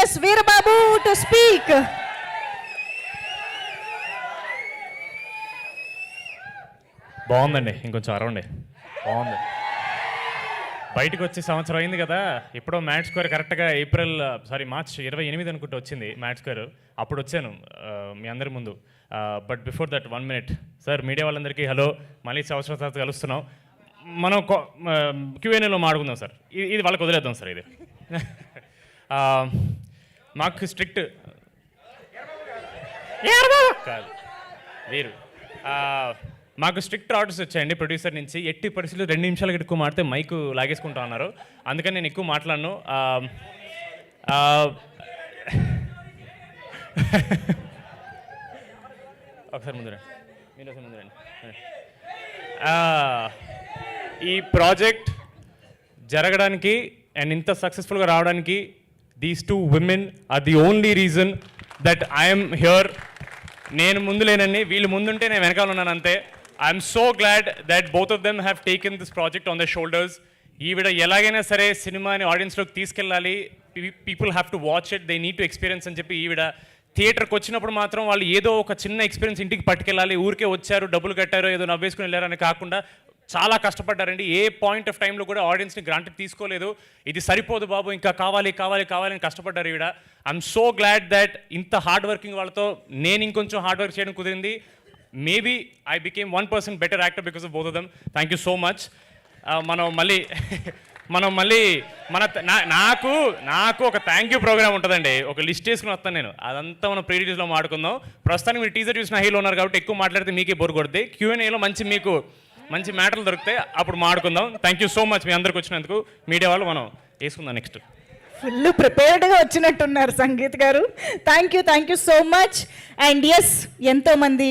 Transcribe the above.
request Veerababu to speak. బాగుందండి, ఇంకొంచెం అరవండి. బాగుంది. బయటకు వచ్చి సంవత్సరం అయింది కదా, ఎప్పుడో మ్యాట్ స్క్వేర్ కరెక్ట్గా మార్చ్ 28 అనుకుంటే వచ్చింది మ్యాట్ స్క్వేర్. అప్పుడు వచ్చాను మీ అందరి ముందు. But before that 1 minute sir, media వాళ్ళందరికీ హలో. మళ్ళీ సంవత్సరం తర్వాత కలుస్తున్నాం. మనం Q&Aలో మాడుకుందాం సార్. ఇది వాళ్ళకి వదిలేద్దాం సార్. ఇది మాకు స్ట్రిక్ట్ కాదు వీరు మాకు స్ట్రిక్ట్ ఆర్డర్స్ వచ్చాయండి ప్రొడ్యూసర్ నుంచి. ఎట్టి పరిస్థితులు 2 నిమిషాలకి ఎక్కువ మాడితే మైక్ లాగేసుకుంటా ఉన్నారు. అందుకని నేను ఎక్కువ మాట్లాడను. ఒకసారి ముందు రండి, మీరు ఒకసారి ముందు రండి. ఈ ప్రాజెక్ట్ జరగడానికి అండ్ ఇంత సక్సెస్ఫుల్గా రావడానికి these 2 women are the only reason that I'm here. నేను ముందు లేనండి, వీళ్ళు ముందుంటే నేను వెనకాల ఉన్నాను అంతే. I'm so glad that both of them have taken this project on the shoulders. ఈవిడ ఎలాగైనా సరే సినిమాని ఆడియన్స్లోకి తీసుకెళ్ళాలి, people have to watch it, they need to experience అని చెప్పి ఈవిడ థియేటర్కి వచ్చినప్పుడు మాత్రం వాళ్ళు ఏదో ఒక చిన్న ఎక్స్పీరియన్స్ ఇంటికి పట్టుకెళ్ళాలి. ఊరికే వచ్చారు, డబ్బులు కట్టారు, ఏదో నవ్వేసుకుని వెళ్ళారని కాకుండా చాలా కష్టపడ్డారండి. ఏ పాయింట్ ఆఫ్ టైంలో కూడా ఆడియన్స్ని గ్రాంటెడ్ తీసుకోలేదు. ఇది సరిపోదు బాబు, ఇంకా కావాలి కావాలి కావాలని కష్టపడ్డారు ఈవిడ. ఐఎమ్ సో గ్లాడ్ దట్ ఇంత హార్డ్ వర్కింగ్ వాళ్ళతో నేను ఇంకొంచెం హార్డ్ వర్క్ చేయడం కుదిరింది. Maybe I became 1% better actor because of both of them. Thank you so much. మనం మళ్ళీ నాకు ఒక థ్యాంక్ యూ ప్రోగ్రామ్ ఉంటుందండి. ఒక లిస్ట్ వేసుకుని వస్తాను నేను, అదంతా మనం ప్రీ రిలీజ్లో మాట్లాడుకుందాం. ప్రస్తుతానికి మీరు టీజర్ చూసిన హీలో ఉన్నారు కాబట్టి ఎక్కువ మాట్లాడితే మీకే బోర్ కొడుతుంది. Q&Aలో మీకు మంచి మ్యాటర్లు దొరికితే అప్పుడు మాట్లాడుకుందాం. థ్యాంక్ యూ సో మచ్ మీ అందరికి వచ్చినందుకు. మీడియా వాళ్ళు మనం వేసుకుందాం నెక్స్ట్. ఫుల్ ప్రిపేర్డ్గా వచ్చినట్టున్నారు సంగీత్ గారు. Thank you so much. And yes, ఎంతోమంది